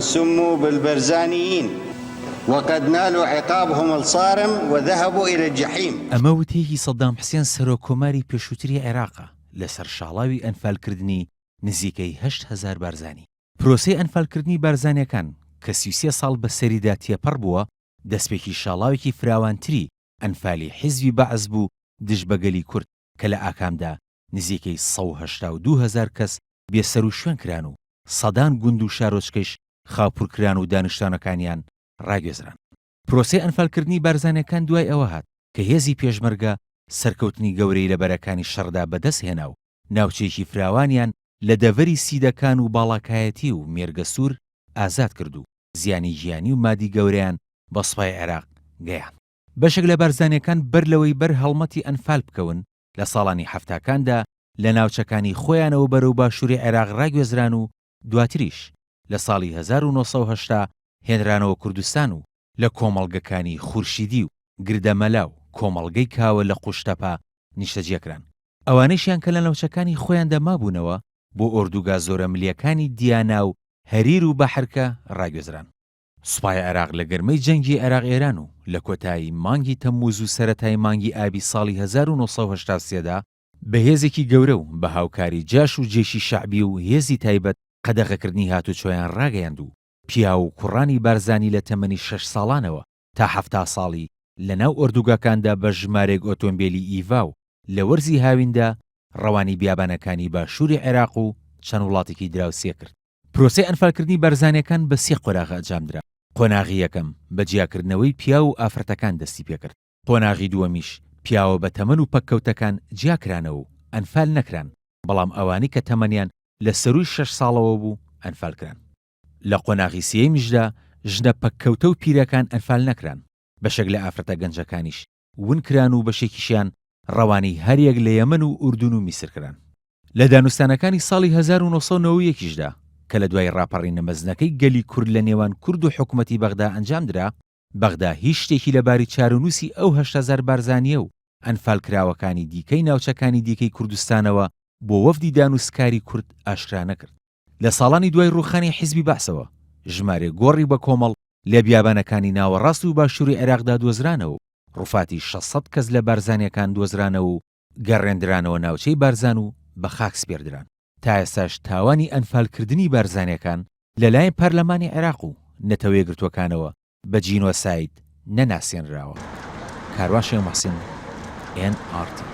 وسموا بالبرزانيين وقد نالوا عقابهم الصارم وذهبوا إلى الجحيم. ئەمە وتەیەکی سەدام حوسێن سەرۆکۆماری پێشووتری عێراقە لەسەر شاڵاوی ئەنفالکردنی نزیکەی 8,000 بارزانی. پرۆسەی ئەنفالکردنی بارزانیەکان کە 33 ساڵ بەسەریدا تێپەڕ بووە دەستپێکی شاڵاوێکی فراوانتری ئەنفالی حیزبی بەعز بوو دژ بەگەلی کورد کە لە ئاکامدا نزیکەی 182,000 کەس بێسەر و شوێن کران و سەدان گوند و شارۆچکەش خاپورکران و دانیشتوانەکانیان ڕاگوێزران. پرۆسەی ئەنفالکردنی بارزانیەکان دوای ئەوە هات کە هێزی پێشمەرگە سەرکەوتنی گەورەی لە بەرەکانی شەڕدا بەدەست هێنا و ناوچەیەکی فراوانیان لە دەڤەری سیدەکان و باڵاکایەتی و مێرگە سوور ئازاد کرد و زیانی ژیانی و مادی گەورەیان بە سوپای عێراق گەیان. بەشێک لە بارزانیەکان بەر لەوەی بەر هەڵمەتی ئەنفال بکەون لە ساڵانی هەفتاکاندا لە ناوچەکانی خۆیانەوە بەرەو باشووری عێراق ڕاگوێزران و دواتریش لە ساڵی 1970 هێنرانەوە کوردستان و لە کۆمەڵگەکانی خورشیدی و گردەمەلا و کۆمەڵگەی کاوە لە قوشتەپا نیشتەجێکران. ئەوانەیشیان کە لە ناوچەکانی خۆیان دەمابوونەوە بۆ ئۆردوگا زۆرە ملیەکانی دیانا و هەریر و بەحرکە ڕاگوێزران. سوپای عێراق لە گەرمەی جەنگی عێراق ئێران و لە کۆتایی مانگی تەمموز و سەرەتای مانگی ئابی ساڵی 1983دا بەهێزێکی گەورە و بە هاوکاری جاش و جێشی شەعبی و هێزی تایبەت قەدەغەکردنی هاتوچۆیان ڕاگەیاند و پیا و کوڕانی بارزانی لە تەمەنی 6 ساڵانەوە تا 70 ساڵی لەناو ئۆردوگاکاندا بە ژمارێک ئۆتۆمبیلی ئیڤا و لە وەرزی هاویندا ڕەوانی بیابانەکانی باشووری عێراق و چەند وڵاتێکی دراوسێ کرد. پرۆسەی ئەنفالکردنی بارزانیەکان بە 3 قۆناغ ئەنجامدرا. قۆناغی یەکەم بە جیاکردنەوەی پیا و ئافرەتەکان دەستی پێکرد. قۆناغی دووەمیش پیاوە بە تەمەن و پەککەوتەکان جیاکرانەوە و ئەنفال نەکران، بەڵام ئەوانی کە تەمەنیان لە سەروی 6 ساڵەوە بوو ئەنفالکران. لە قۆناغی سێمیشدا ژنە پەککەوتە و پیرەکان ئەنفال نەکران. بەشێک لە ئافرەتە گەنجەکانیش ونکران و بەشێکیشیان ڕەوانی هەریەک لە یەمەن و ئوردون و میسر کران. لە دانوستانەکانی ساڵی 1990دا کە لە دوای ڕاپەڕینە مەزنەکەی گەلی کورد لە نێوان کورد و حکوومەتی بەغدا ئەنجامدرا، بەغدا هیچ شتێکی لەباری چارەنووسی ئەو 8,000 بارزانیە و ئەنفالکراوەکانی دیکەی ناوچەکانی دیکەی کوردستانەوە بۆ وەفدی دانووسکاری کورد ئاشکرا نەکرد. لە ساڵانی دوای ڕوخانی حیزبی بەعسەوە ژمارە گۆڕی بە کۆمەڵ لە بیابانەکانی ناوەڕاست و باشووری عێراقدا دۆزرانەوە و ڕوفاتی 600 کەس لە بارزانیەکان دۆزرانەوە و گەڕێندرانەوە ناوچەی بارزان و بە خاک سپێردران. تا ئێستاش تاوانی ئەنفالکردنی بارزانیەکان لەلایەن پەرلەمانی عێراق و نەتەوە یەکگرتووەکانەوە بە جینۆساید نەناسێنراوە. کاروان شێخ موحسین NRT